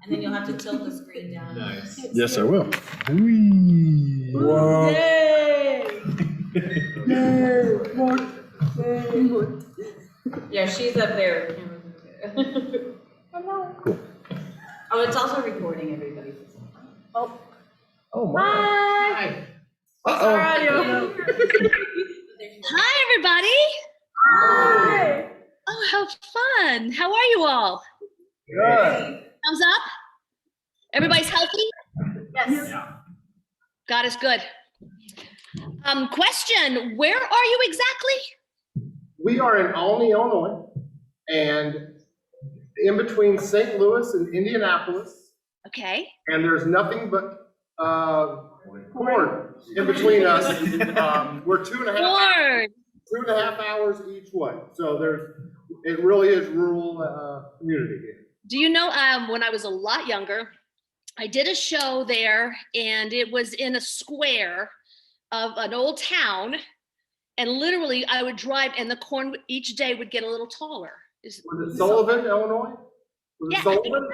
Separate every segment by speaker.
Speaker 1: And then you'll have to tilt the screen down.
Speaker 2: Nice.
Speaker 3: Yes, I will. Whee! Wow.
Speaker 1: Yay! Yeah, she's up there. Hello.
Speaker 3: Cool.
Speaker 1: Oh, it's also recording everybody.
Speaker 3: Oh my.
Speaker 1: Hi.
Speaker 3: Uh-oh.
Speaker 1: How are you?
Speaker 4: Hi, everybody.
Speaker 1: Hi.
Speaker 4: Oh, how fun. How are you all?
Speaker 3: Good.
Speaker 4: Thumbs up. Everybody's healthy?
Speaker 1: Yes.
Speaker 4: God is good. Question, where are you exactly?
Speaker 5: We are in Albany, Illinois, and in between St. Louis and Indianapolis,
Speaker 4: Okay.
Speaker 5: and there's nothing but corn in between us. We're two and a half hours each way. So it really is rural community here.
Speaker 4: Do you know, when I was a lot younger, I did a show there, and it was in a square of an old town, and literally I would drive, and the corn each day would get a little taller.
Speaker 5: Was it Sullivan, Illinois? Was it Sullivan?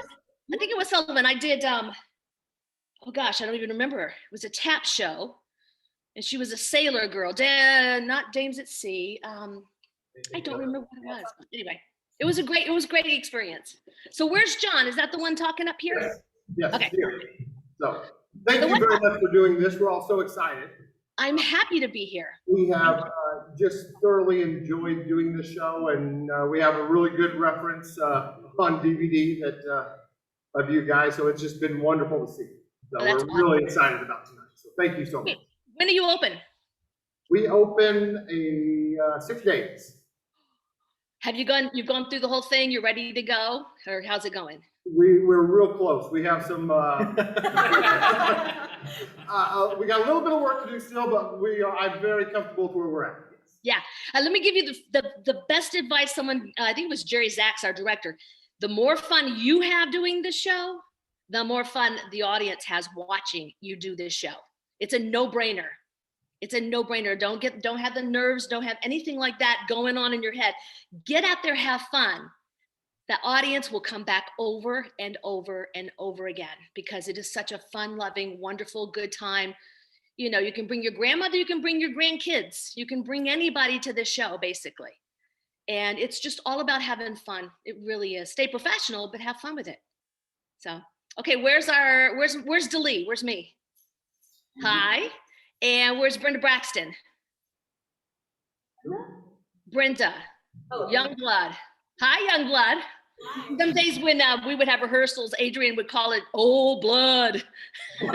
Speaker 4: I think it was Sullivan. I did, oh gosh, I don't even remember. It was a tap show, and she was a sailor girl, not Dames at Sea. I don't remember what it was, but anyway, it was a great experience. So where's John? Is that the one talking up here?
Speaker 5: Yes.
Speaker 4: Okay.
Speaker 5: Here. So thank you very much for doing this. We're all so excited.
Speaker 4: I'm happy to be here.
Speaker 5: We have just thoroughly enjoyed doing this show, and we have a really good reference on DVD of you guys. So it's just been wonderful to see. So
Speaker 4: That's
Speaker 5: we're really excited about tonight. So thank you so much.
Speaker 4: When are you open?
Speaker 5: We open 6 days.
Speaker 4: Have you gone through the whole thing? You're ready to go, or how's it going?
Speaker 5: We're real close. We have some. We got a little bit of work to do still, but I'm very comfortable with where we're at.
Speaker 4: Yeah. Let me give you the best advice. Someone, I think it was Jerry Zaks, our director. The more fun you have doing the show, the more fun the audience has watching you do this show. It's a no-brainer. It's a no-brainer. Don't have the nerves. Don't have anything like that going on in your head. Get out there, have fun. The audience will come back over and over and over again because it is such a fun-loving, wonderful, good time. You know, you can bring your grandmother, you can bring your grandkids, you can bring anybody to this show, basically. And it's just all about having fun. It really is. Stay professional, but have fun with it. So, okay, where's DeLee? Where's me? Hi. And where's Brenda Braxton? Brenda. Oh, Youngblood. Hi, Youngblood. Some days when we would have rehearsals, Adrian would call it old blood. And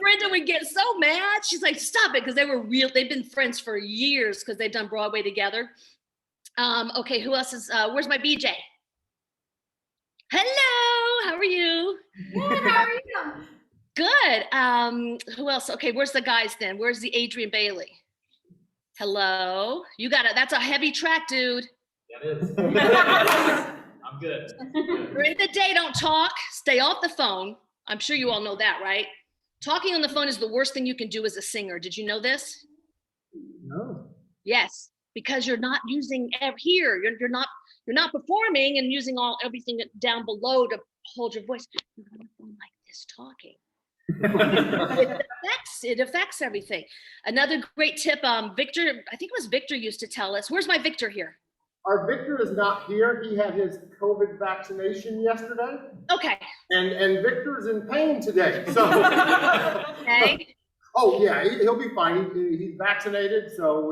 Speaker 4: Brenda would get so mad. She's like, stop it, because they've been friends for years because they've done Broadway together. Okay, who else is, where's my BJ? Hello, how are you?
Speaker 1: Good, how are you?
Speaker 4: Good. Who else? Okay, where's the guys then? Where's the Adrian Bailey? Hello, you got it. That's a heavy track, dude.
Speaker 2: Yeah, it is. I'm good.
Speaker 4: During the day, don't talk. Stay off the phone. I'm sure you all know that, right? Talking on the phone is the worst thing you can do as a singer. Did you know this?
Speaker 5: No.
Speaker 4: Yes, because you're not using here. You're not performing and using everything down below to hold your voice. You're on the phone like this talking. It affects everything. Another great tip, Victor, I think it was Victor used to tell us. Where's my Victor here?
Speaker 5: Our Victor is not here. He had his COVID vaccination yesterday.
Speaker 4: Okay.
Speaker 5: And Victor's in pain today. So.
Speaker 4: Okay.
Speaker 5: Oh yeah, he'll be fine. He's vaccinated, so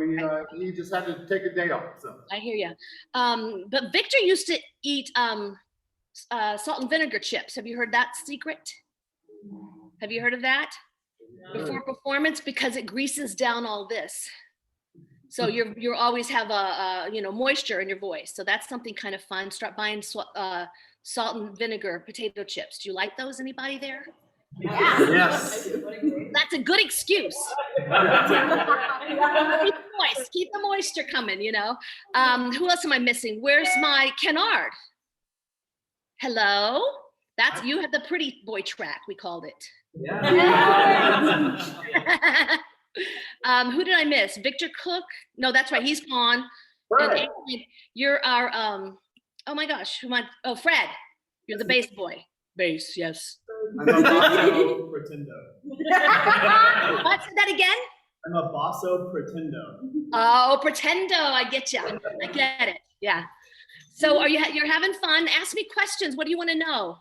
Speaker 5: he just had to take a day off. So. I
Speaker 4: hear you. But Victor used to eat salt and vinegar chips. Have you heard that secret? Have you heard of that? No. Before performance, because it greases down all this. So you always have a moisture in your voice. So that's something kind of fun. Start buying salt and vinegar potato chips. Do you like those? Anybody there?
Speaker 1: Yeah.
Speaker 5: Yes.
Speaker 4: That's a good excuse. Keep the moisture coming, you know. Who else am I missing? Where's my Kennard? Hello? You had the pretty boy track, we called it.
Speaker 2: Yeah.
Speaker 4: Who did I miss? Victor Cook? No, that's right. He's gone.
Speaker 5: Fred.
Speaker 4: And Adrian, you're our oh my gosh, Fred, you're the bass boy. Bass, yes.
Speaker 2: I'm a basso pretendo.
Speaker 4: What? Say that again?
Speaker 2: I'm a basso pretendo.
Speaker 4: Oh, pretendo. I get you. I get it. Yeah. So you're having fun? Ask me questions. What do you want to know?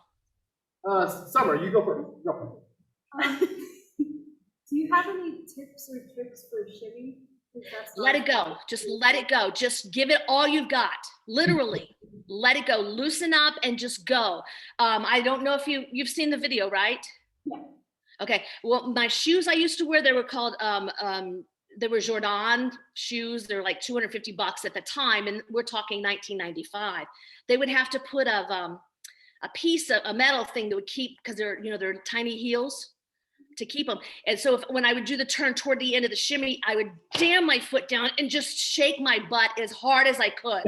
Speaker 5: Summer, you go first. Go.
Speaker 1: Do you have any tips or tricks for shimmy?
Speaker 4: Let it go. Just let it go. Just give it all you've got. Literally, let it go. Loosen up and just go. I don't know if you've seen the video, right?
Speaker 1: Yeah.
Speaker 4: Okay. Well, my shoes I used to wear, they were called they were Jordan shoes. They're like $250 at the time, and we're talking 1995. They would have to put a piece of a metal thing that would keep, because they're tiny heels, to keep them. And so when I would do the turn toward the end of the shimmy, I would jam my foot down and just shake my butt as hard as I could.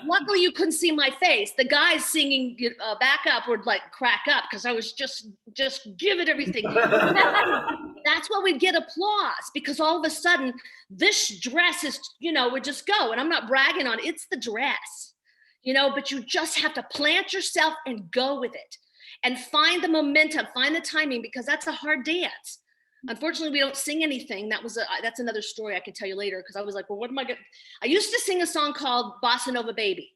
Speaker 4: Luckily, you couldn't see my face. The guys singing back up would like crack up because I was just give it everything. That's why we'd get applause, because all of a sudden this dress is, would just go. And I'm not bragging on it. It's the dress, but you just have to plant yourself and go with it. And find the momentum, find the timing, because that's a hard dance. Unfortunately, we don't sing anything. That's another story I can tell you later, because I was like, well, what am I going to? I used to sing a song called Bossa Nova Baby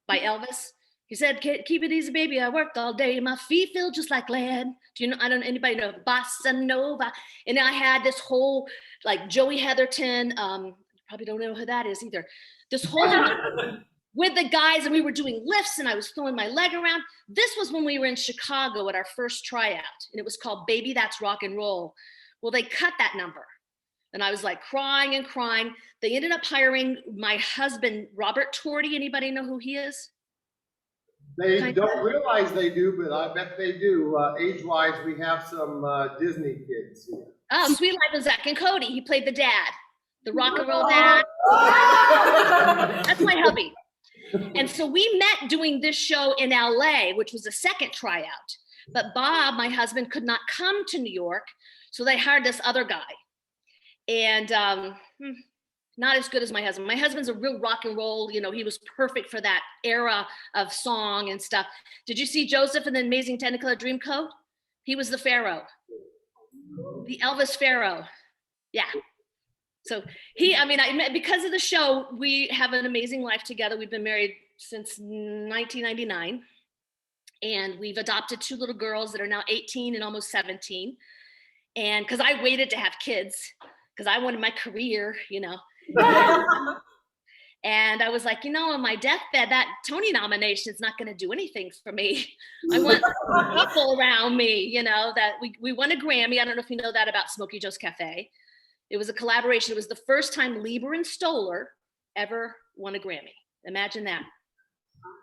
Speaker 4: by Elvis. He said, keep it easy, baby. I worked all day. My feet feel just like lead. Anybody know Bossa Nova? And I had this whole, like Joey Heatherton, probably don't know who that is either. This whole with the guys, and we were doing lifts, and I was throwing my leg around. This was when we were in Chicago at our first tryout, and it was called Baby That's Rock and Roll. Well, they cut that number, and I was like crying and crying. They ended up hiring my husband, Robert Torti. Anybody know who he is?
Speaker 5: They don't realize they do, but I bet they do. Age-wise, we have some Disney kids here.
Speaker 4: Oh, Sweet Life of Zach and Cody. He played the dad, the rock and roll dad. That's my hubby. And so we met doing this show in LA, which was the second tryout. But Bob, my husband, could not come to New York, so they hired this other guy. And not as good as my husband. My husband's a real rock and roll, he was perfect for that era of song and stuff. Did you see Joseph in the Amazing Technicolor Dreamcoat? He was the Pharaoh, the Elvis Pharaoh. Yeah. So because of the show, we have an amazing life together. We've been married since 1999, and we've adopted 2 little girls that are now 18 and almost 17. And because I waited to have kids, because I wanted my career, And I was like, on my deathbed, that Tony nomination is not going to do anything for me. I want people around me, that we won a Grammy. I don't know if you know that about Smokey Joe's Cafe. It was a collaboration. It was the first time Lieber and Stoller ever won a Grammy. Imagine that.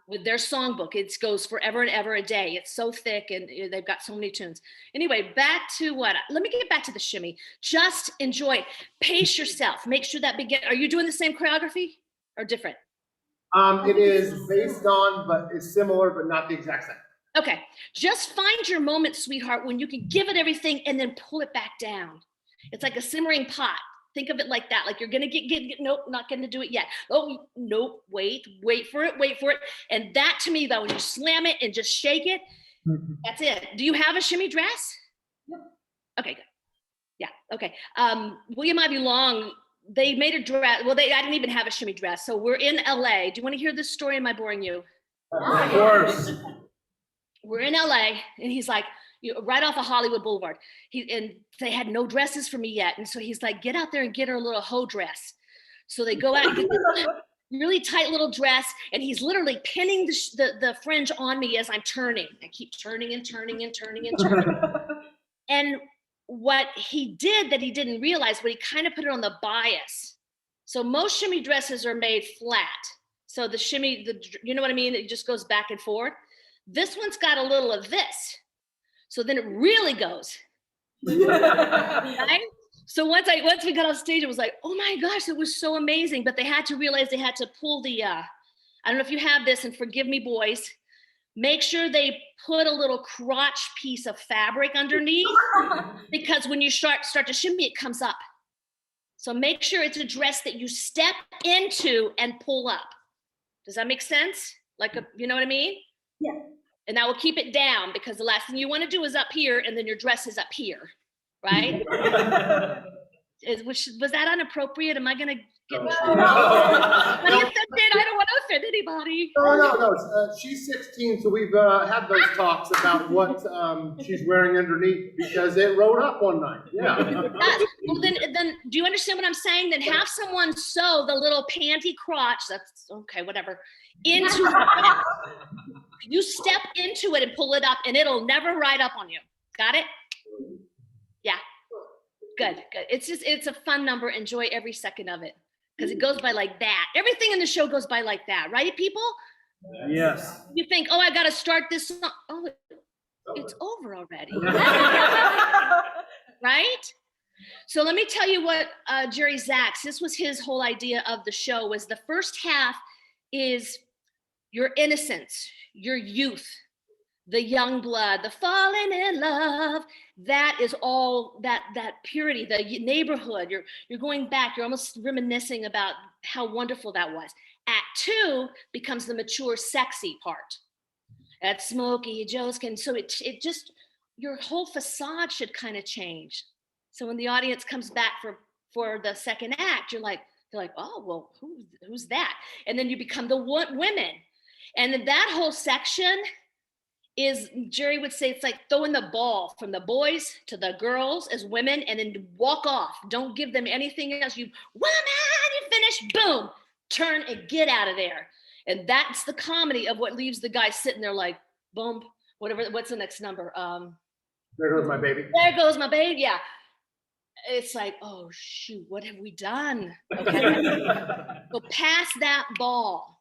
Speaker 4: With their songbook, it goes forever and ever a day. It's so thick, and they've got so many tunes. Anyway, back to let me get back to the shimmy. Just enjoy it. Pace yourself. Make sure that are you doing the same choreography or different?
Speaker 5: It is based on, but it's similar, but not the exact same.
Speaker 4: Okay. Just find your moment, sweetheart, when you can give it everything and then pull it back down. It's like a simmering pot. Think of it like that. Like you're going to get, nope, not going to do it yet. Oh, nope, wait for it. And that to me, though, when you slam it and just shake it, that's it. Do you have a shimmy dress?
Speaker 1: Yep.
Speaker 4: Okay, good. Yeah, okay. William Ivy Long, they made a dress. Well, I didn't even have a shimmy dress. So we're in LA. Do you want to hear this story? Am I boring you?
Speaker 3: Of course.
Speaker 4: We're in LA, and he's like, right off of Hollywood Boulevard. And they had no dresses for me yet. And so he's like, get out there and get her a little hoe dress. So they go out and get this really tight little dress. And he's literally pinning the fringe on me as I'm turning. I keep turning and turning and turning and turning. And what he did that he didn't realize, but he kind of put it on the bias. So most shimmy dresses are made flat. So the shimmy, you know what I mean? It just goes back and forth. This one's got a little of this. So then it really goes. Right? So once we got off stage, it was like, oh my gosh, it was so amazing. But they had to realize they had to pull the, I don't know if you have this, and forgive me, boys, make sure they put a little crotch piece of fabric underneath, because when you start to shimmy, it comes up. So make sure it's a dress that you step into and pull up. Does that make sense? Like, you know what I mean?
Speaker 1: Yeah.
Speaker 4: And that will keep it down, because the last thing you want to do is up here and then your dress is up here, right? Was that inappropriate? Am I going to get in trouble? Anybody offended? I don't want to offend anybody.
Speaker 5: No. She's 16, so we've had those talks about what she's wearing underneath, because it rode up one night. Yeah.
Speaker 4: Well, then, do you understand what I'm saying? Then have someone sew the little panty crotch. That's okay, whatever. Into you step into it and pull it up, and it'll never ride up on you. Got it? Yeah. Good. It's a fun number. Enjoy every second of it, because it goes by like that. Everything in the show goes by like that, right, people?
Speaker 2: Yes.
Speaker 4: You think, oh, I got to start this song. Oh, it's over already. Right? So let me tell you what Jerry Zaks, this was his whole idea of the show, was the first half is your innocence, your youth, the young blood, the falling in love. That is all that purity, the neighborhood. You're going back. You're almost reminiscing about how wonderful that was. Act 2 becomes the mature, sexy part. At Smokey, Joskin. So it just, your whole facade should kind of change. So when the audience comes back for the second act, they're like, oh, well, who's that? And then you become the women. And then that whole section is, Jerry would say, it's like throwing the ball from the boys to the girls as women, and then walk off. Don't give them anything else. You finish, boom, turn and get out of there. And that's the comedy of what leaves the guy sitting there like, boom, whatever, what's the next number?
Speaker 5: There goes my baby.
Speaker 4: There goes my baby, yeah. It's like, oh shoot, what have we done? Okay. So pass that ball.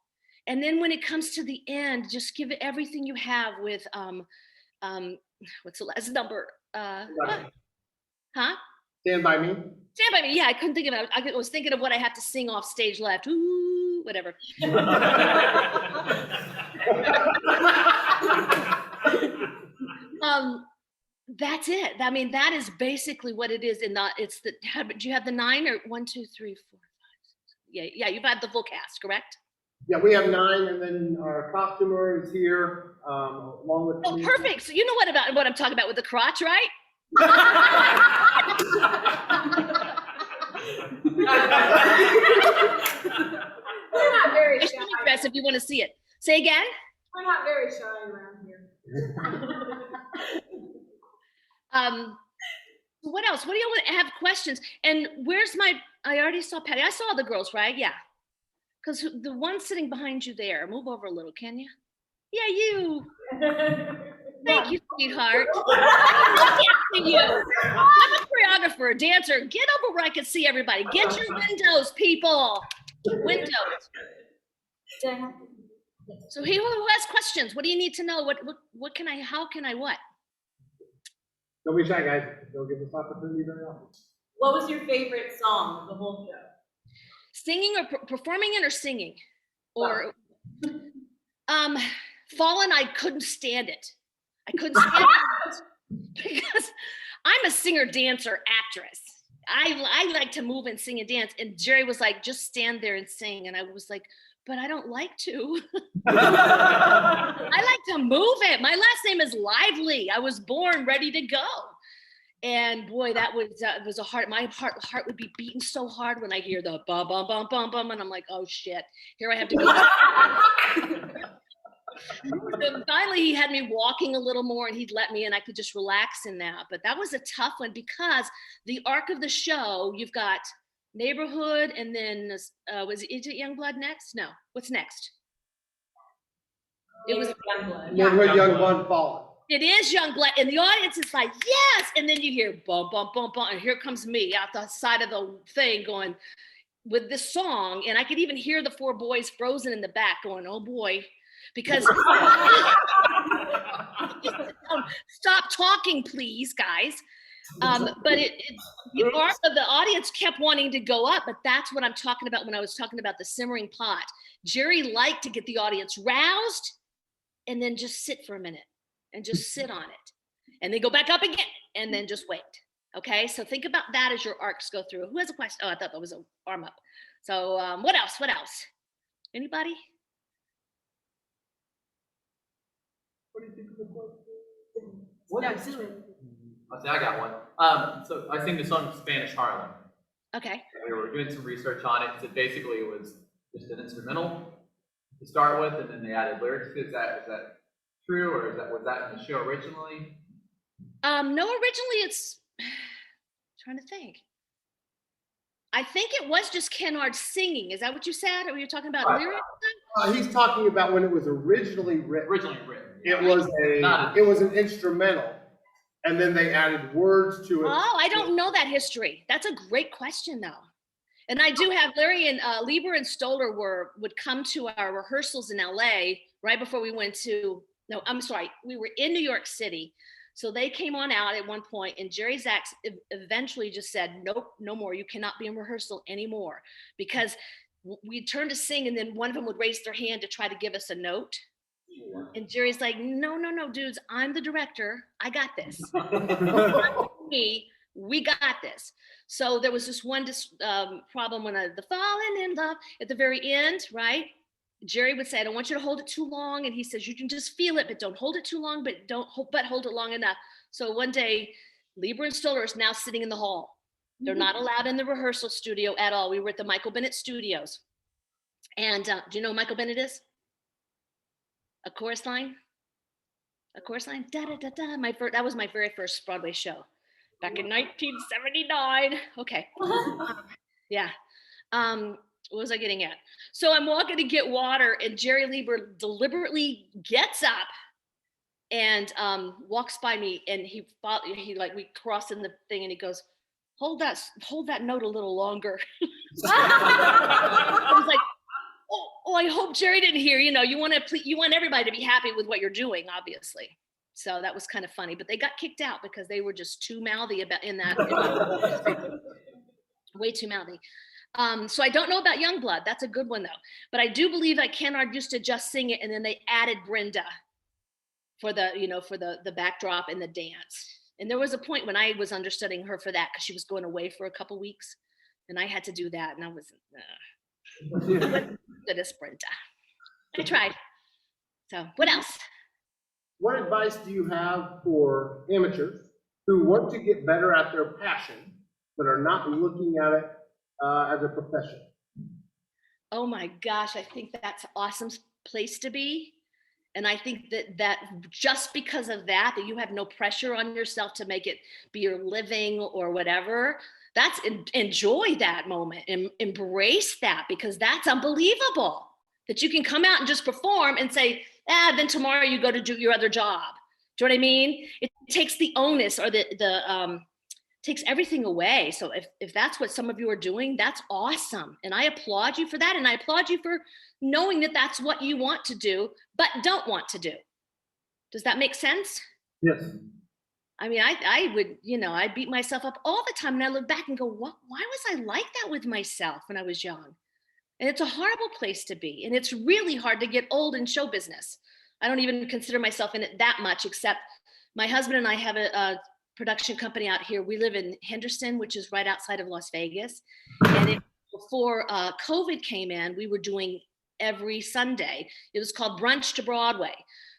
Speaker 4: And then when it comes to the end, just give it everything you have with, what's the last number? Huh?
Speaker 5: Stand by Me.
Speaker 4: Stand by Me. Yeah, I couldn't think of it. I was thinking of what I have to sing off stage left. Ooh, whatever. That's it. I mean, that is basically what it is. Do you have the 9 or 1, 2, 3, 4, 5, 6? Yeah, you've had the full cast, correct?
Speaker 5: Yeah, we have 9, and then our costumer is here, along with.
Speaker 4: Oh, perfect. So you know what I'm talking about with the crotch, right?
Speaker 1: We're not very
Speaker 4: I
Speaker 1: shy.
Speaker 4: should dress if you want to see it. Say again.
Speaker 1: We're not very shy around here.
Speaker 4: What else? What do you want to have questions? And where's I already saw Patty. I saw the girls, right? Yeah. Because the one sitting behind you there, move over a little, can you? Yeah, you. Thank you, sweetheart. Look you. I'm a choreographer, a dancer. Get over where I can see everybody. Get your windows, people. Windows. So who has questions? What do you need to know? What can I, how can I what?
Speaker 5: Don't be shy, guys. Don't give this opportunity very often.
Speaker 6: What was your favorite song of the whole show?
Speaker 4: Singing or performing it or singing? Or Fallen, I couldn't stand it. I couldn't stand it because I'm a singer, dancer, actress. I like to move and sing and dance. And Jerry was like, just stand there and sing. And I was like, but I don't like to. I like to move it. My last name is Lively. I was born ready to go. And boy, that was a hard, my heart would be beating so hard when I hear the bum, bum, bum, bum, bum. And I'm like, oh shit, here I have to go. So finally he had me walking a little more and he'd let me, and I could just relax in that. But that was a tough one because the arc of the show, you've got neighborhood, and then is it Youngblood next? No, what's next? It was
Speaker 6: Youngblood.
Speaker 5: Neighborhood Youngblood Fallen.
Speaker 4: It is Youngblood, and the audience is like, yes, and then you hear bum, bum, bum, bum, and here comes me out the side of the thing going with this song, and I could even hear the 4 boys frozen in the back going, oh boy, because stop talking, please, guys. But the arc of the audience kept wanting to go up, but that's what I'm talking about when I was talking about the simmering pot. Jerry liked to get the audience roused and then just sit for a minute and just sit on it and then go back up again and then just wait. Okay, so think about that as your arcs go through. Who has a question? Oh, I thought that was an arm up. So what else? What else? Anybody?
Speaker 2: What do you think of the question?
Speaker 7: I say I got one. So I sing the song Spanish Harlem.
Speaker 4: Okay.
Speaker 7: We were doing some research on it. So basically, it was just an instrumental to start with, and then they added lyrics. Is that true, or was that in the show originally?
Speaker 4: No, originally it's trying to think. I think it was just Kennard singing. Is that what you said? Or were you talking about
Speaker 5: Right.
Speaker 4: lyrics?
Speaker 5: He's talking about when it was originally written.
Speaker 7: Originally written.
Speaker 5: It was an instrumental, and then they added words to it.
Speaker 4: Oh, I don't know that history. That's a great question, though. And I do have Larry and Lieber and Stoller would come to our rehearsals in LA right before we went to. No, I'm sorry, we were in New York City. So they came on out at one point, and Jerry Zaks eventually just said, nope, no more. You cannot be in rehearsal anymore, because we turned to sing, and then one of them would raise their hand to try to give us a note. And Jerry's like, no, dudes, I'm the director. I got this. Me, we got this. So there was this one problem when the falling in love at the very end, right? Jerry would say, I don't want you to hold it too long. And he says, you can just feel it, but don't hold it too long, but hold it long enough. So one day, Lieber and Stoller is now sitting in the hall. They're not allowed in the rehearsal studio at all. We were at the Michael Bennett Studios. And do you know who Michael Bennett is? A chorus line? Da da da da. That was my very first Broadway show back in 1979. Okay. Yeah. What was I getting at? So I'm walking to get water, and Jerry Lieber deliberately gets up and walks by me, and he we cross in the thing, and he goes, hold that note a little longer. I was like, oh, I hope Jerry didn't hear. You want everybody to be happy with what you're doing, obviously. So that was kind of funny, but they got kicked out because they were just too mouthy way too mouthy. So I don't know about Youngblood. That's a good one though. But I do believe that Kennard used to just sing it, and then they added Brenda for the backdrop and the dance. And there was a point when I was understudying her for that because she was going away for a couple weeks, and I had to do that, and I was good as Brenda. I tried. So what else?
Speaker 5: What advice do you have for amateurs who want to get better at their passion but are not looking at it as a profession?
Speaker 4: Oh my gosh, I think that's an awesome place to be. And I think that just because of that you have no pressure on yourself to make it be your living or whatever, enjoy that moment and embrace that, because that's unbelievable that you can come out and just perform and say, then tomorrow you go to do your other job. Do you know what I mean? It takes the onus or takes everything away. So if that's what some of you are doing, that's awesome. And I applaud you for that. And I applaud you for knowing that that's what you want to do, but don't want to do. Does that make sense?
Speaker 5: Yes.
Speaker 4: I mean, I would, I beat myself up all the time, and I look back and go, why was I like that with myself when I was young? And it's a horrible place to be. And it's really hard to get old in show business. I don't even consider myself in it that much, except my husband and I have a production company out here. We live in Henderson, which is right outside of Las Vegas. And before COVID came in, we were doing every Sunday. It was called Brunch to Broadway.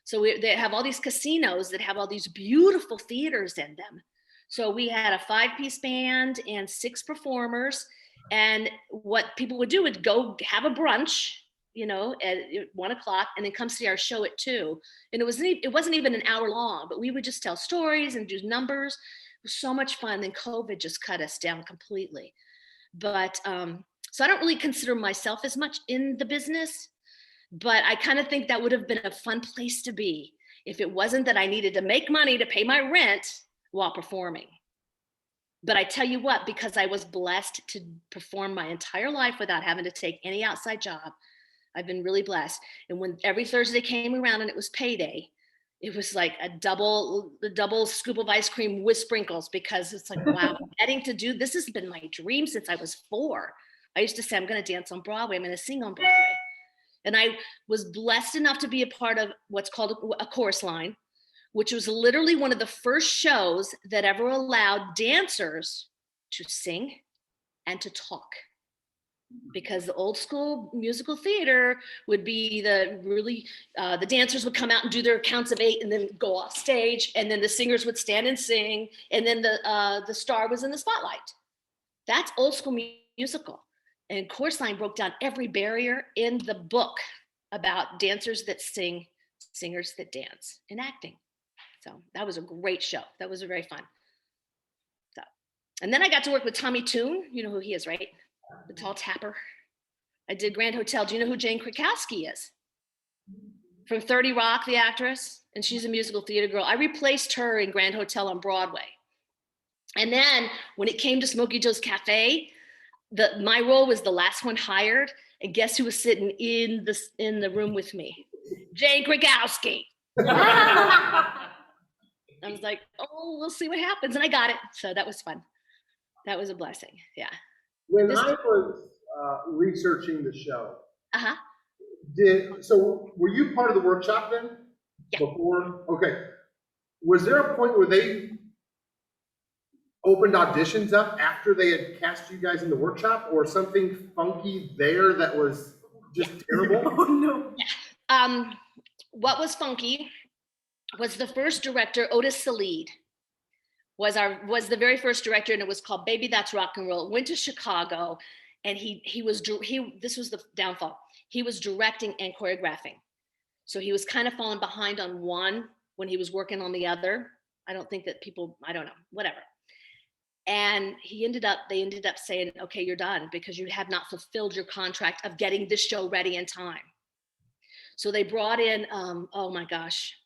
Speaker 4: So they have all these casinos that have all these beautiful theaters in them. So we had a 5-piece band and 6 performers. And what people would do would go have a brunch, at 1:00, and then come see our show at 2. And it wasn't even an hour long, but we would just tell stories and do numbers. It was so much fun. Then COVID just cut us down completely. But so I don't really consider myself as much in the business, but I kind of think that would have been a fun place to be if it wasn't that I needed to make money to pay my rent while performing. But I tell you what, because I was blessed to perform my entire life without having to take any outside job, I've been really blessed. And when every Thursday came around and it was payday, it was like the double scoop of ice cream with sprinkles, because it's like, wow, getting to do this has been my dream since I was 4. I used to say, I'm going to dance on Broadway. I'm going to sing on Broadway. And I was blessed enough to be a part of what's called a chorus line, which was literally one of the first shows that ever allowed dancers to sing and to talk. Because the old school musical theater would be the dancers would come out and do their counts of 8 and then go off stage, and then the singers would stand and sing, and then the star was in the spotlight. That's old school musical. And Chorus Line broke down every barrier in the book about dancers that sing, singers that dance, and acting. So that was a great show. That was very fun. So, and then I got to work with Tommy Tune. You know who he is, right? The tall tapper. I did Grand Hotel. Do you know who Jane Krakowski is? From 30 Rock, the actress, and she's a musical theater girl. I replaced her in Grand Hotel on Broadway. And then when it came to Smokey Joe's Cafe, my role was the last one hired, and guess who was sitting in the room with me? Jane Krakowski. I was like, oh, we'll see what happens, and I got it. So that was fun. That was a blessing. Yeah.
Speaker 5: When I was researching the show,
Speaker 4: Uh-huh.
Speaker 5: so were you part of the workshop then?
Speaker 4: Yeah.
Speaker 5: Before? Okay. Was there a point where they opened auditions up after they had cast you guys in the workshop, or something funky there that was just terrible?
Speaker 2: Oh, no.
Speaker 4: What was funky was the first director, Otis Salid, was the very first director, and it was called Baby That's Rock and Roll. Went to Chicago, and this was the downfall. He was directing and choreographing. So he was kind of falling behind on one when he was working on the other. I don't think that I don't know, whatever. And they ended up saying, okay, you're done because you have not fulfilled your contract of getting this show ready in time. So they brought in, oh my gosh,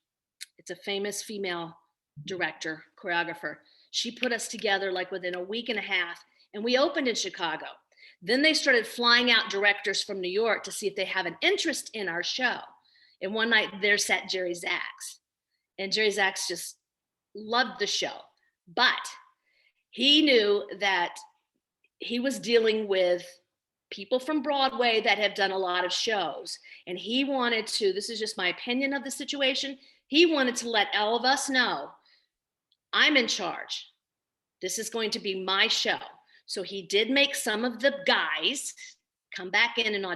Speaker 4: it's a famous female director, choreographer. She put us together like within a week and a half, and we opened in Chicago. Then they started flying out directors from New York to see if they have an interest in our show. And one night there sat Jerry Zaks, and Jerry Zaks just loved the show, but he knew that he was dealing with people from Broadway that have done a lot of shows. And he wanted to, this is just my opinion of the situation, he wanted to let all of us know, I'm in charge. This is going to be my show. So he did make some of the guys come back in and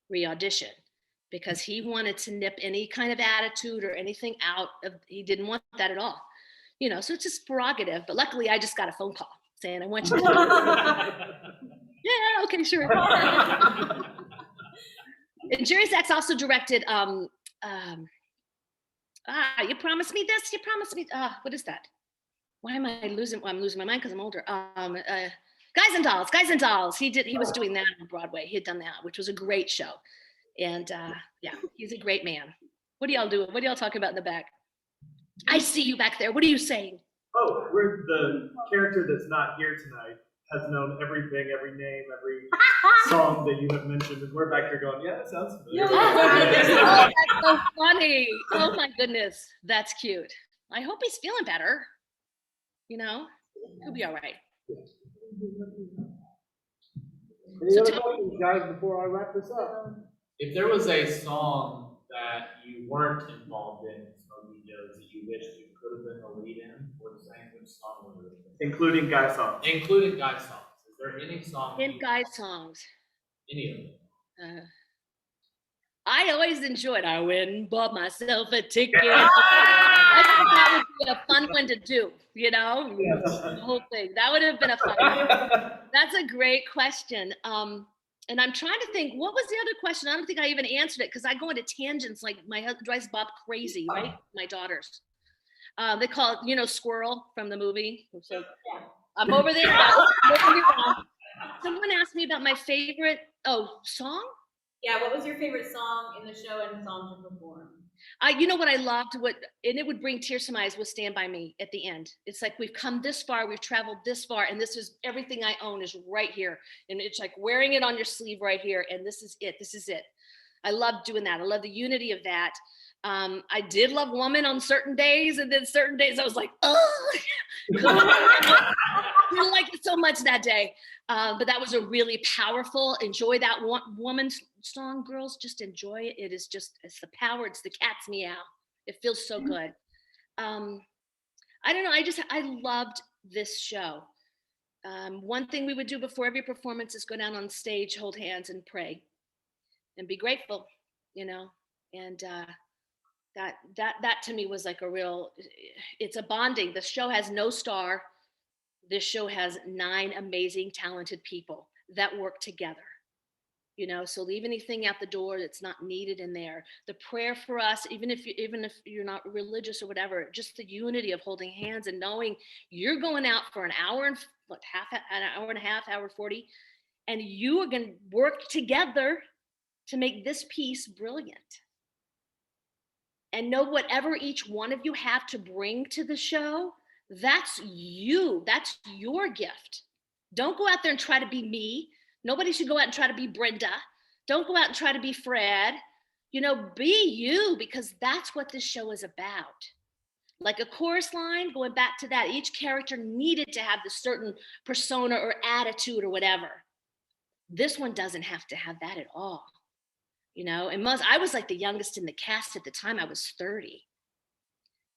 Speaker 4: re-audition, because he wanted to nip any kind of attitude or anything out of, he didn't want that at all. You know, so it's just prerogative, but luckily I just got a phone call saying, I want you to. Yeah, okay, sure. And Jerry Zaks also directed, you promised me this, you promised me, what is that? Why am I losing, well, I'm losing my mind because I'm older. Guys and Dolls. He was doing that on Broadway. He had done that, which was a great show. And yeah, he's a great man. What are y'all doing? What are y'all talking about in the back? I see you back there. What are you saying?
Speaker 2: Oh, we're the character that's not here tonight has known everything, every name, every song that you have mentioned, and we're back here going, yeah, that sounds familiar.
Speaker 4: Oh, that's so funny. Oh my goodness, that's cute. I hope he's feeling better. You know, he'll be all right.
Speaker 5: Any other questions, guys, before I wrap this up?
Speaker 7: If there was a song that you weren't involved in Smokey Joe's that you wished you could have been the lead in, or the same, which song would it have been?
Speaker 2: Including guy songs.
Speaker 7: Including guy songs. Is there any song?
Speaker 4: In guy songs.
Speaker 7: Any of them?
Speaker 4: I always enjoyed, I went and bought myself a ticket. I think that would be a fun one to do, you know, the whole thing. That would have been a fun one. That's a great question. And I'm trying to think, what was the other question? I don't think I even answered it because I go into tangents like my husband drives Bob crazy, right? My daughters. They call it, you know, Squirrel from the movie. So I'm over there. Someone asked me about my favorite, song?
Speaker 6: Yeah, what was your favorite song in the show and song to perform?
Speaker 4: You know what I loved, and it would bring tears to my eyes, was Stand By Me at the end. It's like we've come this far, we've traveled this far, and this is everything I own is right here. And it's like wearing it on your sleeve right here, and this is it. I love doing that. I love the unity of that. I did love Woman on certain days, and then certain days I was like, oh, I didn't like it so much that day. But that was a really powerful, enjoy that Woman song, girls, just enjoy it. It's the power, it's the cat's meow. It feels so good. I don't know. I loved this show. One thing we would do before every performance is go down on stage, hold hands, and pray, and be grateful. And that to me was like a real. It's a bonding. The show has no star. This show has 9 amazing, talented people that work together. So leave anything out the door that's not needed in there. The prayer for us, even if you're not religious or whatever, just the unity of holding hands and knowing you're going out for an hour and an hour and a half, hour 40, and you are going to work together to make this piece brilliant. And know whatever each one of you have to bring to the show, that's you. That's your gift. Don't go out there and try to be me. Nobody should go out and try to be Brenda. Don't go out and try to be Fred. Be you, because that's what this show is about. Like a chorus line, going back to that, each character needed to have this certain persona or attitude or whatever. This one doesn't have to have that at all. And I was like the youngest in the cast at the time. I was 30.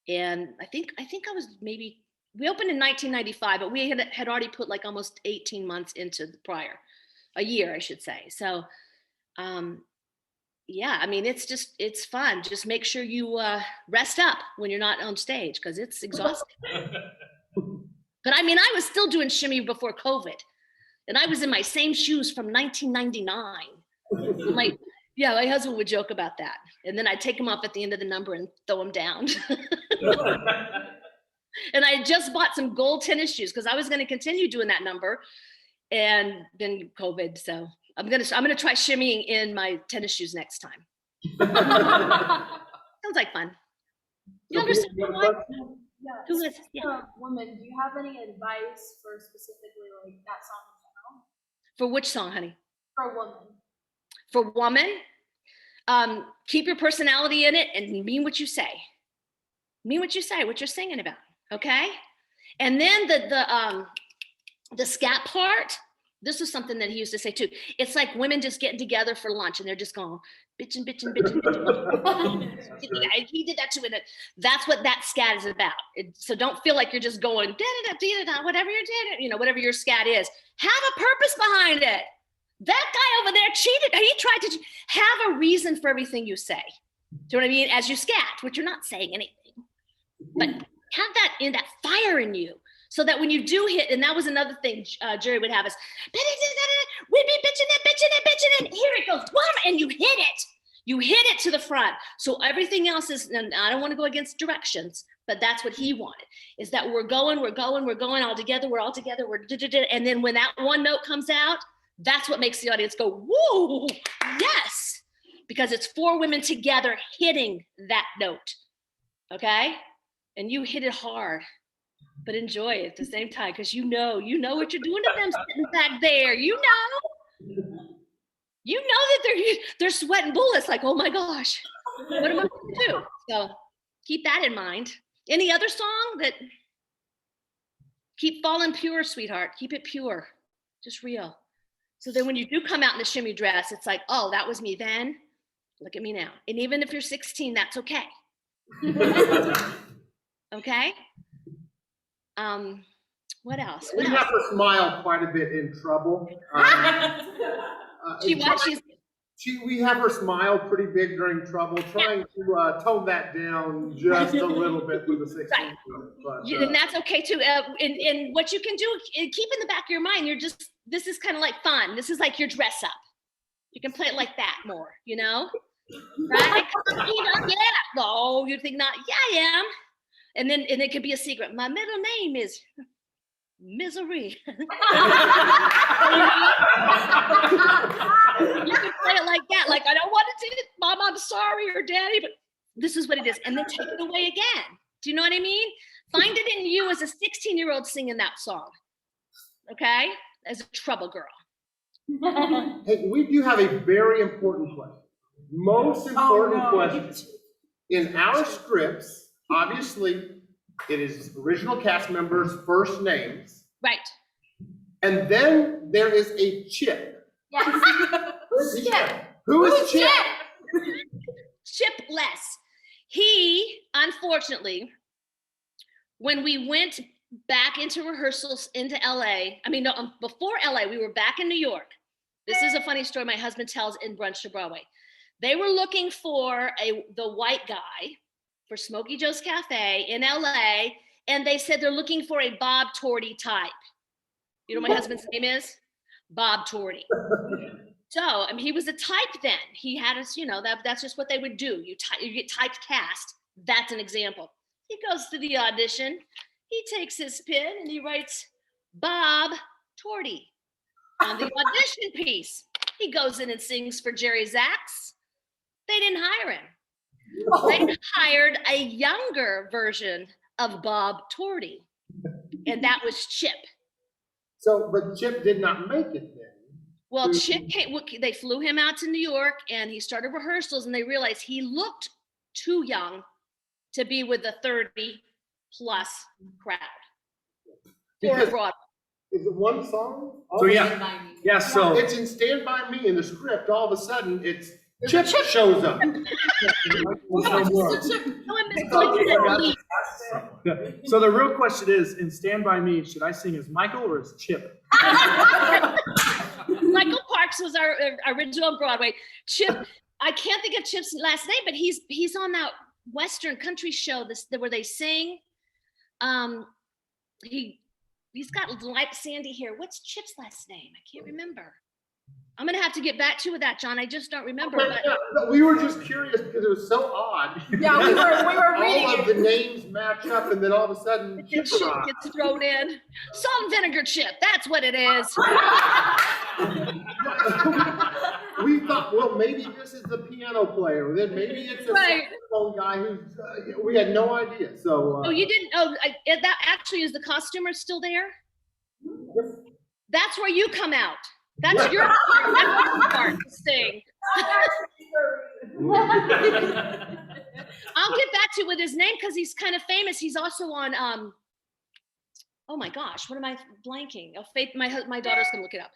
Speaker 4: And I think I was maybe, we opened in 1995, but we had already put like almost 18 months into the prior. A year, I should say. So, yeah, I mean, it's fun. Just make sure you rest up when you're not on stage, because it's exhausting. But I mean, I was still doing shimmy before COVID, and I was in my same shoes from 1999. My husband would joke about that. And then I'd take them off at the end of the number and throw them down. And I just bought some gold tennis shoes because I was going to continue doing that number. And then COVID, so I'm gonna try shimmying in my tennis shoes next time. Sounds like fun. You understand what?
Speaker 1: Yeah.
Speaker 4: Who is? Yeah.
Speaker 1: Women, do you have any advice for specifically like that song in general?
Speaker 4: For which song, honey?
Speaker 1: For women.
Speaker 4: For woman, keep your personality in it and mean what you say. Mean what you say, what you're singing about. Okay. And then the scat part, this is something that he used to say too. It's like women just getting together for lunch and they're just going bitching. He did that too. And that's what that scat is about. So don't feel like you're just going da-da-da, whatever you're doing, whatever your scat is. Have a purpose behind it. That guy over there cheated. He tried to have a reason for everything you say. Do you know what I mean? As you scat, which you're not saying anything, but have that fire in you. So that when you do hit, and that was another thing Jerry would have us, we'd be bitching it, here it goes, and you hit it. You hit it to the front. So everything else is, and I don't want to go against directions, but that's what he wanted, is that we're going all together, and then when that one note comes out, that's what makes the audience go, woo, yes, because it's 4 women together hitting that note, okay? And you hit it hard. But enjoy it at the same time, because you know what you're doing to them sitting back there. You know that they're sweating bullets. Like, oh my gosh, what am I going to do? So keep that in mind. Any other song that keep falling pure, sweetheart? Keep it pure, just real. So then when you do come out in the shimmy dress, it's like, oh, that was me then. Look at me now. And even if you're 16, that's okay. Okay. What else?
Speaker 5: We have her smile quite a bit in trouble. We have her smile pretty big during trouble, trying to tone that down just a little bit for the 16.
Speaker 4: Right. But, and that's okay too. And what you can do, keep in the back of your mind, this is kind of like fun. This is like your dress up. You can play it like that more, Right? Yeah. No, you think not. Yeah, I am. And it could be a secret. My middle name is Misery. You can play it like that. Like, I don't want to do it, Mom, I'm sorry, or Daddy, but this is what it is. And then take it away again. Do you know what I mean? Find it in you as a 16-year-old singing that song. Okay? As a trouble girl.
Speaker 5: Hey, we do have a very important question. Most important question. In our scripts, obviously, it is original cast members' first names.
Speaker 4: Right.
Speaker 5: And then there is a Chip.
Speaker 1: Yes. Who's Chip?
Speaker 5: Who is Chip?
Speaker 4: Chipless. He, unfortunately, when we went back into rehearsals into LA, I mean, no, before LA, we were back in New York. This is a funny story my husband tells in Brunch to Broadway. They were looking for the white guy for Smokey Joe's Cafe in LA, and they said they're looking for a Bob Torty type. You know what my husband's name is? Bob Torty. So, I mean, he was a type then. He had us, you know, that's just what they would do. You get typecast. That's an example. He goes to the audition. He takes his pen and he writes Bob Torty on the audition piece. He goes in and sings for Jerry Zaks. They didn't hire him. They hired a younger version of Bob Torty, and that was Chip.
Speaker 5: So, but Chip did not make it then.
Speaker 4: Well, Chip came, they flew him out to New York and he started rehearsals and they realized he looked too young to be with the 30 plus crowd.
Speaker 5: Because-
Speaker 4: For Broadway.
Speaker 5: Is it one song?
Speaker 2: So yeah, so
Speaker 5: It's in Stand By Me in the script, all of a sudden, it's Chip shows up.
Speaker 2: so the real question is, in Stand By Me, should I sing as Michael or as Chip?
Speaker 4: Michael Parks was our original on Broadway. Chip, I can't think of Chip's last name, but he's on that Western country show where they sing. He's got light sandy hair. What's Chip's last name? I can't remember. I'm gonna have to get back to you with that, John. I just don't remember.
Speaker 5: But we were just curious because it was so odd.
Speaker 6: Yeah, we were reading
Speaker 5: all of the names match up, and then all of a sudden, Chip
Speaker 4: Chip
Speaker 5: arrived.
Speaker 4: gets thrown in. Salt and vinegar Chip. That's what it is.
Speaker 5: We thought, well, maybe this is the piano player, then maybe it's a
Speaker 4: Right.
Speaker 5: saxophone guy who's. We had no idea. So.
Speaker 4: Oh, you didn't? Oh, that actually is the costumer still there? That's where you come out. That's your part to sing. I'll get back to you with his name because he's kind of famous. He's also on oh my gosh, what am I blanking? Oh, Faith, my daughter's gonna look it up.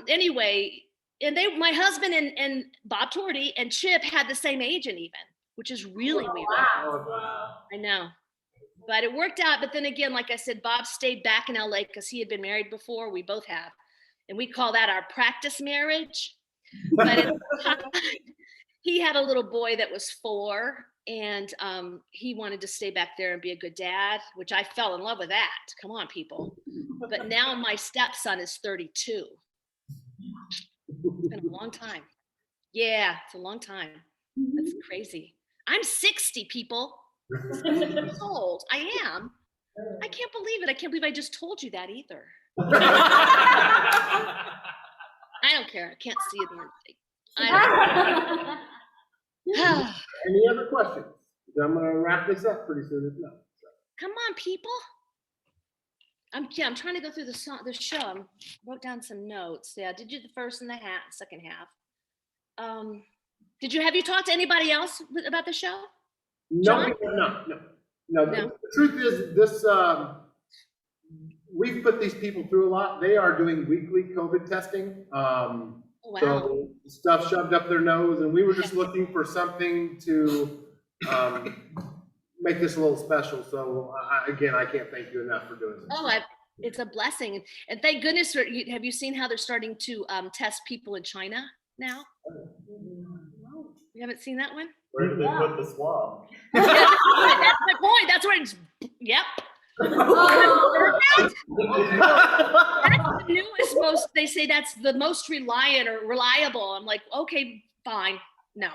Speaker 4: Anyway, and my husband and Bob Torty and Chip had the same agent even, which is really weird. I know. But it worked out. But then again, like I said, Bob stayed back in LA because he had been married before. We both have. And we call that our practice marriage. But he had a little boy that was 4, and he wanted to stay back there and be a good dad, which I fell in love with that. Come on, people. But now my stepson is 32. It's been a long time. Yeah, it's a long time. That's crazy. I'm 60, people. 60 years old. I am. I can't believe it. I can't believe I just told you that either. I don't care. I can't see it.
Speaker 5: Any other questions? I'm going to wrap this up pretty soon. If not.
Speaker 4: Come on, people. I'm trying to go through the show. I wrote down some notes. Yeah, did you the first and the second half? Have you talked to anybody else about the show?
Speaker 5: No.
Speaker 4: No.
Speaker 5: The truth is, this we've put these people through a lot. They are doing weekly COVID testing.
Speaker 4: Wow.
Speaker 5: So stuff shoved up their nose, and we were just looking for something to make this a little special. So I can't thank you enough for doing this.
Speaker 4: Oh, it's a blessing, and thank goodness. Have you seen how they're starting to test people in China now? You haven't seen that one?
Speaker 2: Where did they put the swab?
Speaker 4: That's my point. That's where it's. Yep. That's the newest, they say that's the most reliant or reliable. I'm like, okay, fine. No,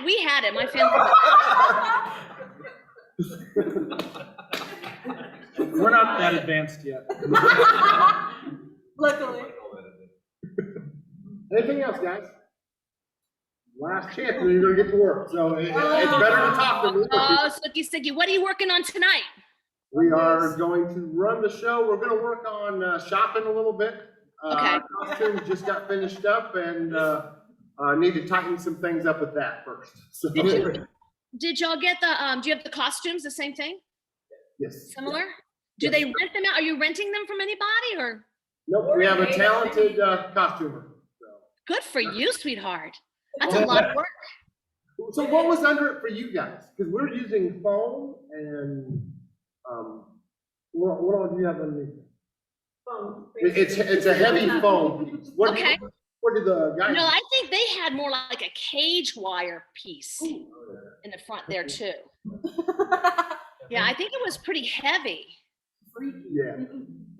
Speaker 4: we had it. My family.
Speaker 2: We're not that advanced yet.
Speaker 6: Luckily.
Speaker 5: Anything else, guys? Last chance, and then you're gonna get to work. So it's better to talk than
Speaker 4: Oh, Snooky Sticky, what are you working on tonight?
Speaker 5: We are going to run the show. We're going to work on shopping a little bit.
Speaker 4: Okay.
Speaker 5: Costumes just got finished up, and need to tighten some things up with that first. So,
Speaker 4: Did y'all get the? Do you have the costumes? The same thing?
Speaker 5: yes.
Speaker 4: Similar? Do they rent them out? Are you renting them from anybody or?
Speaker 5: Nope. We have a talented costumer.
Speaker 4: Good for you, sweetheart. That's a lot of work.
Speaker 5: So what was under it for you guys? Because we're using foam and
Speaker 3: What all do you have underneath?
Speaker 6: Phone.
Speaker 5: It's a heavy foam piece.
Speaker 4: Okay.
Speaker 5: What did the guy?
Speaker 4: No, I think they had more like a cage wire piece in the front there too. Yeah, I think it was pretty heavy,
Speaker 5: Yeah.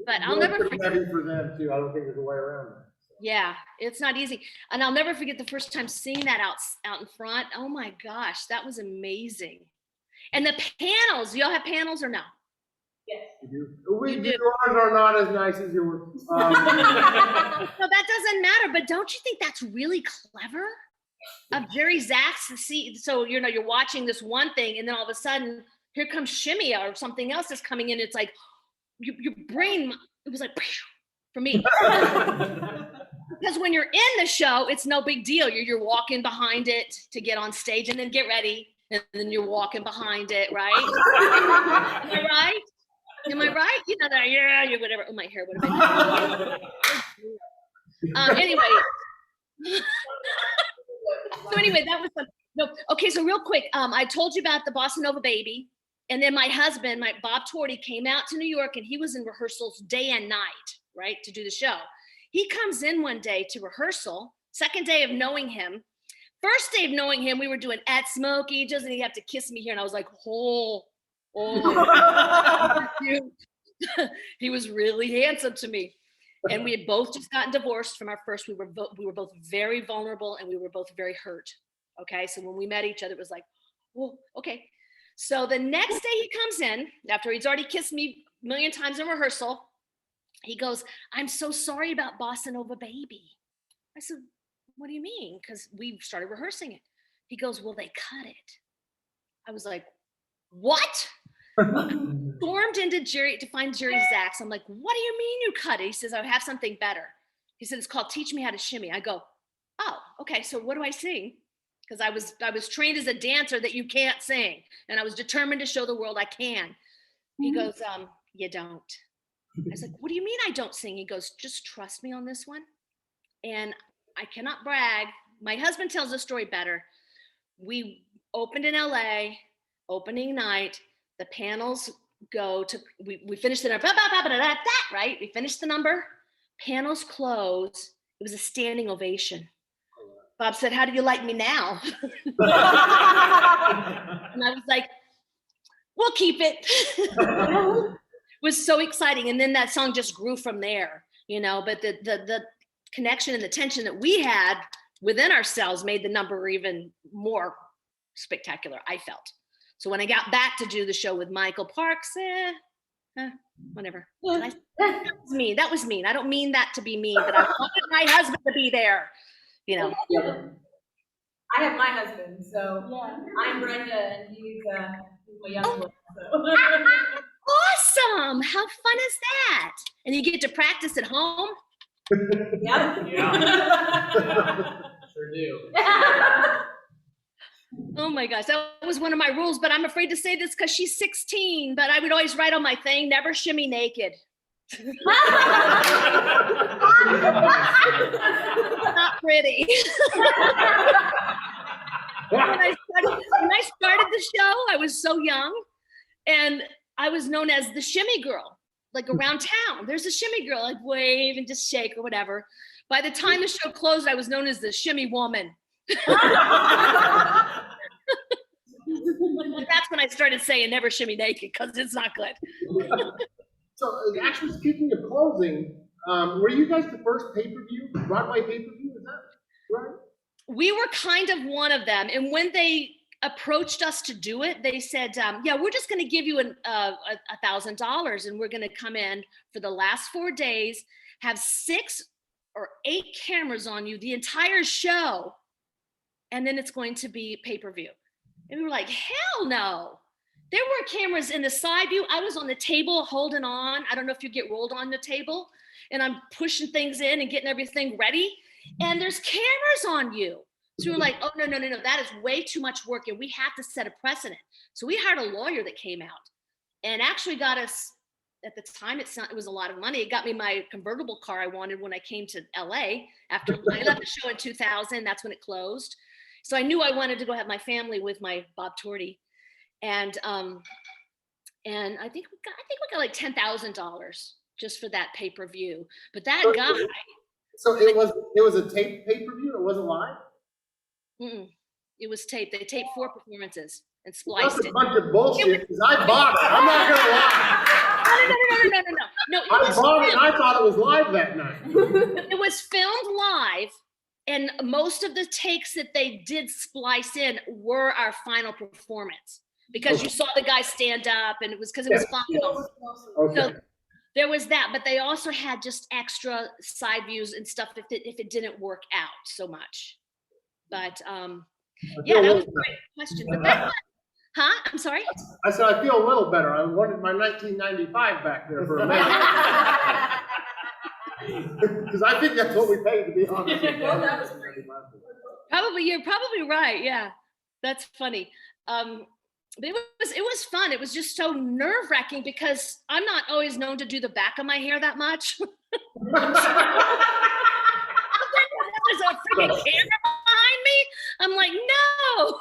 Speaker 4: but I'll
Speaker 5: Well,
Speaker 4: never
Speaker 5: it's
Speaker 4: forget.
Speaker 5: heavy for them too. I don't think there's a way around that.
Speaker 4: Yeah, it's not easy. And I'll never forget the first time seeing that out in front. Oh my gosh, that was amazing. And the panels, y'all have panels or no?
Speaker 6: Yes.
Speaker 5: We
Speaker 4: You
Speaker 5: do.
Speaker 4: do.
Speaker 5: Ours are not as nice as yours.
Speaker 4: No, that doesn't matter, but don't you think that's really clever? Of Jerry Zaks to see, so you're watching this one thing and then all of a sudden here comes Shimmy or something else is coming in. It's like your brain, it was like for me. Because when you're in the show, it's no big deal. You're walking behind it to get on stage and then get ready. And then you're walking behind it, right? Am I right? Am I right? You know that, yeah, you're whatever. Oh, my hair would have been. Anyway. So anyway, that was fun. No, okay, so real quick, I told you about the Bossa Nova Baby. And then my husband, my Bob Torty, came out to New York and he was in rehearsals day and night, right, to do the show. He comes in one day to rehearsal, second day of knowing him. First day of knowing him, we were doing at Smokey, doesn't he have to kiss me here? And I was like, oh. He was really handsome to me. And we had both just gotten divorced from our first. We were both very vulnerable and we were both very hurt. Okay, so when we met each other, it was like, well, okay. So the next day he comes in, after he's already kissed me a million times in rehearsal, he goes, I'm so sorry about Bossa Nova Baby. I said, what do you mean? Because we started rehearsing it. He goes, well, they cut it. I was like, what? Stormed into Jerry to find Jerry Zaks. I'm like, what do you mean you cut it? He says, I have something better. He said, it's called Teach Me How to Shimmy. I go, oh, okay, so what do I sing? Because I was trained as a dancer that you can't sing. And I was determined to show the world I can. He goes, you don't. I was like, what do you mean I don't sing? He goes, just trust me on this one. And I cannot brag. My husband tells the story better. We opened in LA, opening night. The panels go to, we finished the number, right? We finished the number, panels close. It was a standing ovation. Bob said, how do you like me now? And I was like, we'll keep it. It was so exciting. And then that song just grew from there, but the connection and the tension that we had within ourselves made the number even more spectacular, I felt. So when I got back to do the show with Michael Parks, whatever. That was mean. That was mean. I don't mean that to be mean, but I wanted my husband to be there,
Speaker 6: I have my husband, so I'm Brenda and he's my young one. So.
Speaker 4: Awesome. How fun is that? And you get to practice at home?
Speaker 6: Yeah.
Speaker 7: Sure do.
Speaker 4: Oh my gosh, that was one of my rules, but I'm afraid to say this because she's 16, but I would always write on my thing, never shimmy naked. Not pretty. When I started the show, I was so young and I was known as the shimmy girl, like around town. There's a shimmy girl, like wave and just shake or whatever. By the time the show closed, I was known as the shimmy woman. That's when I started saying never shimmy naked because it's not good.
Speaker 5: So actually, speaking of closing, were you guys the first pay-per-view, Broadway pay-per-view? Is that right?
Speaker 4: We were kind of one of them. And when they approached us to do it, they said, yeah, we're just going to give you $1,000 and we're going to come in for the last 4 days, have 6 or 8 cameras on you the entire show. And then it's going to be pay-per-view. And we were like, hell no. There were cameras in the side view. I was on the table holding on. I don't know if you get rolled on the table. And I'm pushing things in and getting everything ready. And there's cameras on you. So we were like, oh, no. That is way too much work. And we have to set a precedent. So we hired a lawyer that came out and actually got us, at the time, it was a lot of money. It got me my convertible car I wanted when I came to LA. After I left the show in 2000, that's when it closed. So I knew I wanted to go have my family with my Bob Torty. And And I think we got like $10,000 just for that pay-per-view. But that
Speaker 5: So-
Speaker 4: guy,
Speaker 5: So it was a tape pay-per-view, it wasn't live?
Speaker 4: it was taped. They taped 4 performances and
Speaker 5: That's
Speaker 4: spliced
Speaker 5: a
Speaker 4: it.
Speaker 5: bunch of bullshit, because I bought it, I'm not gonna lie.
Speaker 4: No,
Speaker 5: I bought it and I thought it was live that night.
Speaker 4: it was filmed live, and most of the takes that they did splice in were our final performance, because you saw the guy stand up, and it was because it was final.
Speaker 5: Okay.
Speaker 4: So there was that, but they also had just extra side views and stuff if it didn't work out so much. But yeah, that was a great question. But that one, huh? I'm sorry.
Speaker 5: I said, I feel a little better. I wanted my 1995 back there for a minute. Because I think that's what we paid, to be honest.
Speaker 4: You're probably right. Yeah, that's funny. But it was fun. It was just so nerve-wracking because I'm not always known to do the back of my hair that much. There's a freaking camera behind me. I'm like, no.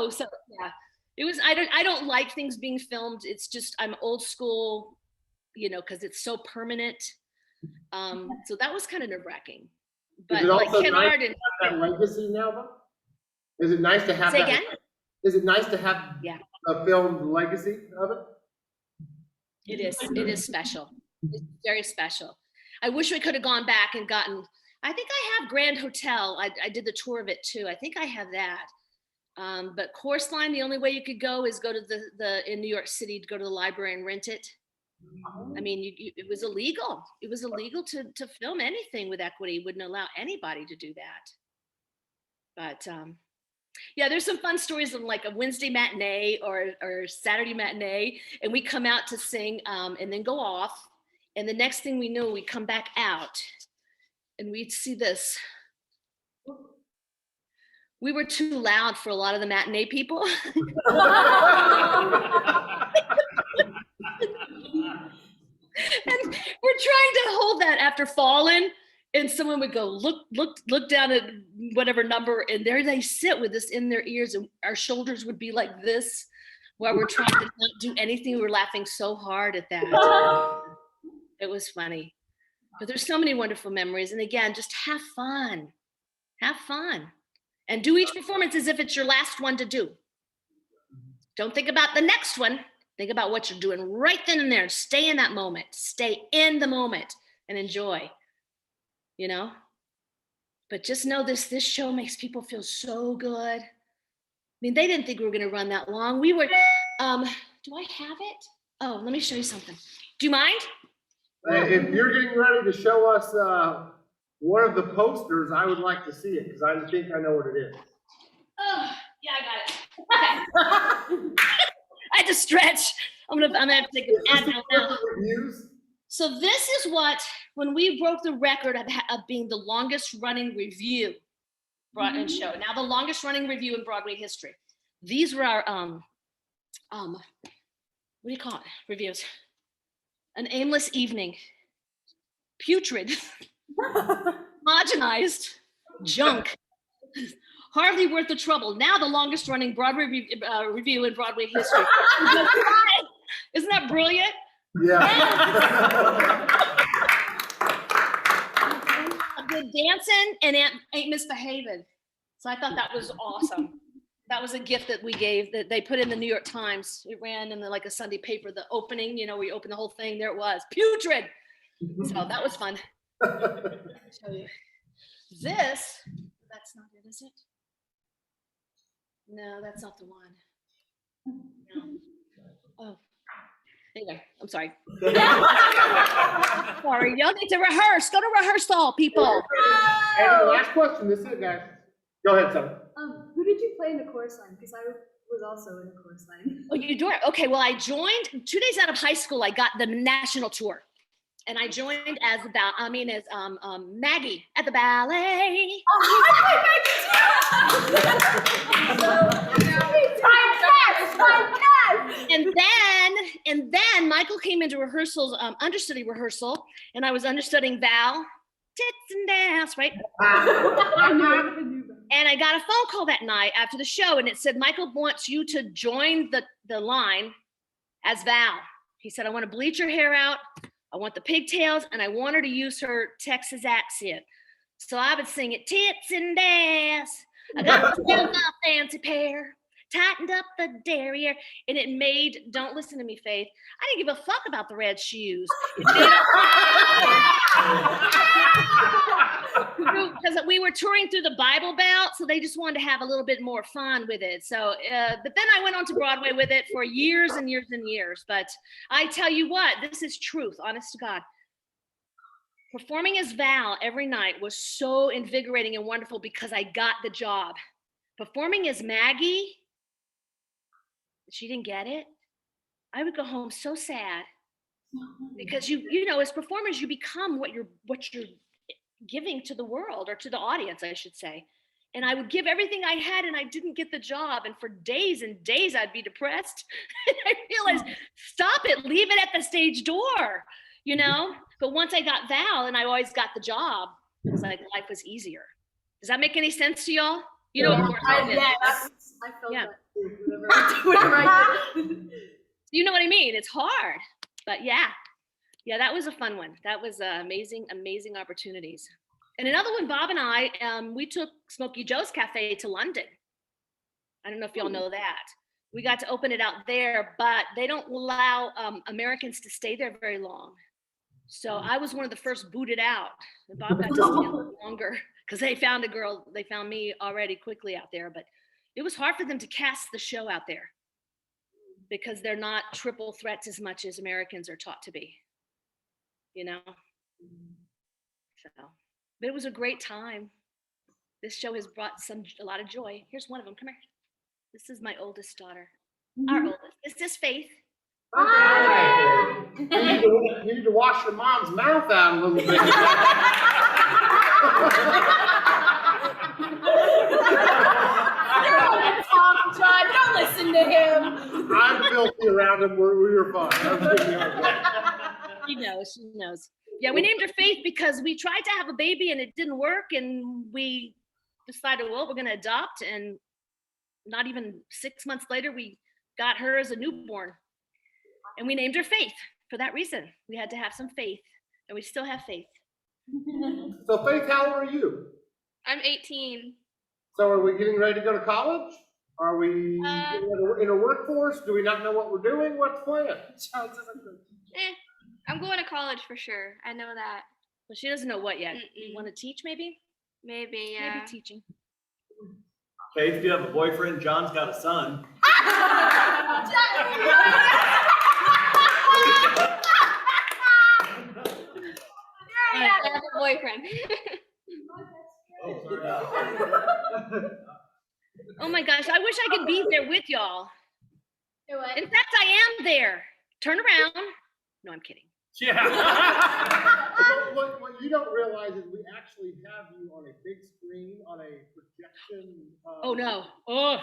Speaker 4: So yeah, it was. I don't like things being filmed. It's just I'm old school, because it's so permanent. So that was kind of nerve-wracking. But like Ken Hart and
Speaker 5: that legacy now, though? Is it nice to have
Speaker 4: say
Speaker 5: that?
Speaker 4: again.
Speaker 5: Is it nice to have a filmed legacy of it?
Speaker 4: It is. It is special. It's very special. I wish we could have gone back and gotten. I think I have Grand Hotel. I did the tour of it too. I think I have that. But Course Line, the only way you could go is go to the in New York City to go to the library and rent it. I mean, it was illegal. It was illegal to film anything with equity. Wouldn't allow anybody to do that. But yeah, there's some fun stories of like a Wednesday matinee or Saturday matinee, and we come out to sing and then go off. And the next thing we know, we come back out and we'd see this. We were too loud for a lot of the matinee people. And we're trying to hold that after Fallen, and someone would go, look down at whatever number, and there they sit with us in their ears, and our shoulders would be like this while we're trying to not do anything. We were laughing so hard at that. It was funny. But there's so many wonderful memories. And again, just have fun. Have fun. And do each performance as if it's your last one to do. Don't think about the next one. Think about what you're doing right then and there. Stay in that moment. Stay in the moment and enjoy. But just know this show makes people feel so good. I mean, they didn't think we were going to run that long. We were, do I have it? Oh, let me show you something. Do you mind?
Speaker 5: If you're getting ready to show us one of the posters, I would like to see it, because I think I know what it is.
Speaker 4: Oh, yeah, I got it. Okay. I had to stretch. I'm gonna have to take an ad now.
Speaker 5: Reviews?
Speaker 4: So this is what, when we broke the record of being the longest running review Broadway show. Now the longest running review in Broadway history. These were our what do you call it? Reviews. An aimless evening. Putrid. Homogenized. Junk. Hardly worth the trouble. Now the longest running Broadway review in Broadway history. Isn't that brilliant?
Speaker 5: Yeah.
Speaker 4: Good dancing and ain't misbehaving. So I thought that was awesome. That was a gift that we gave, that they put in the New York Times. It ran in like a Sunday paper, the opening, we opened the whole thing, there it was, putrid. So that was fun. I'll show you. This, that's not it, is it? No, that's not the one. No. Oh, there you go. I'm sorry. Sorry, y'all need to rehearse. Go to rehearsal, people.
Speaker 5: And the last question, this is it, guys. Go ahead, Sam.
Speaker 1: Who did you play in the chorus line? Because I was also in the chorus line.
Speaker 4: Oh, you do it? Okay, well, I joined 2 days out of high school. I got the national tour. And I joined as Maggie at the ballet.
Speaker 6: Oh,
Speaker 4: And then Michael came into rehearsals, understudy rehearsal, and I was understudying Val, tits and dance, right? And I got a phone call that night after the show, and it said, Michael wants you to join the line as Val. He said, I want to bleach her hair out. I want the pigtails, and I want her to use her Texas accent. So I would sing it, tits and ass. I got myself a fancy pair, tightened up the derriere, and it made, don't listen to me, Faith, I didn't give a fuck about the red shoes. Because we were touring through the Bible Belt, so they just wanted to have a little bit more fun with it. So, but then I went on to Broadway with it for years and years and years. But I tell you what, this is truth, honest to God. Performing as Val every night was so invigorating and wonderful because I got the job. Performing as Maggie, she didn't get it. I would go home so sad because you know, as performers, you become what you're giving to the world, or to the audience, I should say. And I would give everything I had, and I didn't get the job. And for days and days, I'd be depressed. And I realized, stop it, leave it at the stage door, you know? But once I got Val, and I always got the job, it was like life was easier. Does that make any sense to y'all? You know, of course it did.
Speaker 1: Yes, I felt
Speaker 4: Yeah.
Speaker 1: that. Whatever I did.
Speaker 4: You know what I mean? It's hard, but yeah, that was a fun one. That was amazing opportunities. And another one, Bob and I, we took Smokey Joe's Cafe to London. I don't know if y'all know that. We got to open it out there, but they don't allow Americans to stay there very long. So I was one of the first booted out. And Bob got to stay a little longer because they found me already quickly out there. But it was hard for them to cast the show out there because they're not triple threats as much as Americans are taught to be, you know? So, but it was a great time. This show has brought a lot of joy. Here's one of them, come here. This is my oldest daughter, our oldest. This is Faith.
Speaker 5: Hi. You need to wash your mom's mouth out a little bit.
Speaker 1: John, don't listen to him.
Speaker 5: I'm filthy around him. We were fine.
Speaker 4: She knows. Yeah, we named her Faith because we tried to have a baby and it didn't work, and we decided, well, we're going to adopt, and not even 6 months later, we got her as a newborn, and we named her Faith for that reason. We had to have some faith, and we still have faith.
Speaker 5: So Faith, how old are you?
Speaker 8: I'm 18.
Speaker 5: So are we getting ready to go to college? Are we in a workforce? Do we not know what we're doing? What's the plan?
Speaker 8: I'm going to college for sure. I know that.
Speaker 4: Well, she doesn't know what yet. You want to teach, maybe?
Speaker 8: Maybe, yeah.
Speaker 4: Maybe teaching.
Speaker 2: Faith, if you have a boyfriend, John's got a son.
Speaker 8: I have a boyfriend.
Speaker 2: Oh, sorry.
Speaker 4: Oh my gosh, I wish I could be there with y'all.
Speaker 1: What?
Speaker 4: In fact, I am there. Turn around. No, I'm kidding.
Speaker 2: Yeah.
Speaker 5: What you don't realize is we actually have you on a big screen, on a projection.
Speaker 4: Oh no. Oh.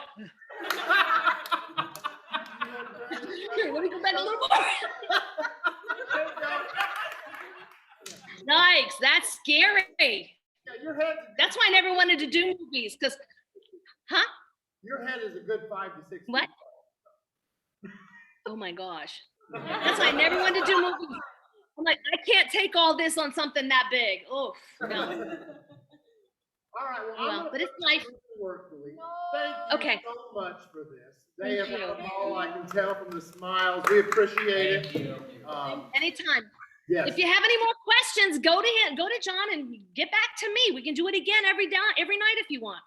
Speaker 4: Here, let me go back a little more. Yikes, that's scary.
Speaker 5: Yeah, your head.
Speaker 4: That's why I never wanted to do movies, because, huh?
Speaker 5: Your head is a good 5 to 6 feet.
Speaker 4: What? Oh my gosh. That's why I never wanted to do movies. I'm like, I can't take all this on something that big. Oh, no.
Speaker 5: All right, well, I'm gonna
Speaker 4: But it's
Speaker 5: put
Speaker 4: life.
Speaker 5: this to work, DeLee. Thank you
Speaker 4: Okay.
Speaker 5: so much for this. They
Speaker 4: Thank
Speaker 5: have
Speaker 4: you.
Speaker 5: had a ball, I can tell from the smiles. We appreciate it.
Speaker 4: Anytime.
Speaker 5: Yes.
Speaker 4: If you have any more questions, go to him, go to John, and get back to me. We can do it again every night if you want.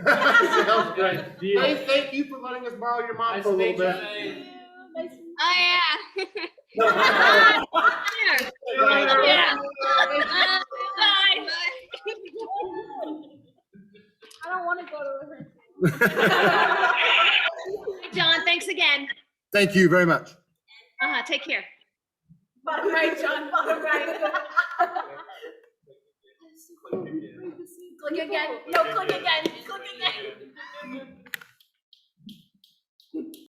Speaker 5: Sounds great.
Speaker 2: Deal.
Speaker 5: Hey, thank you for letting us borrow your mom for a little bit.
Speaker 8: Oh, yeah.
Speaker 4: Here. Yeah. Bye.
Speaker 1: I don't want to go to rehearsal.
Speaker 4: John, thanks again.
Speaker 5: Thank you very much.
Speaker 4: Take care.
Speaker 1: Bottom right, John, bottom right. Click again. No, click again. Click again.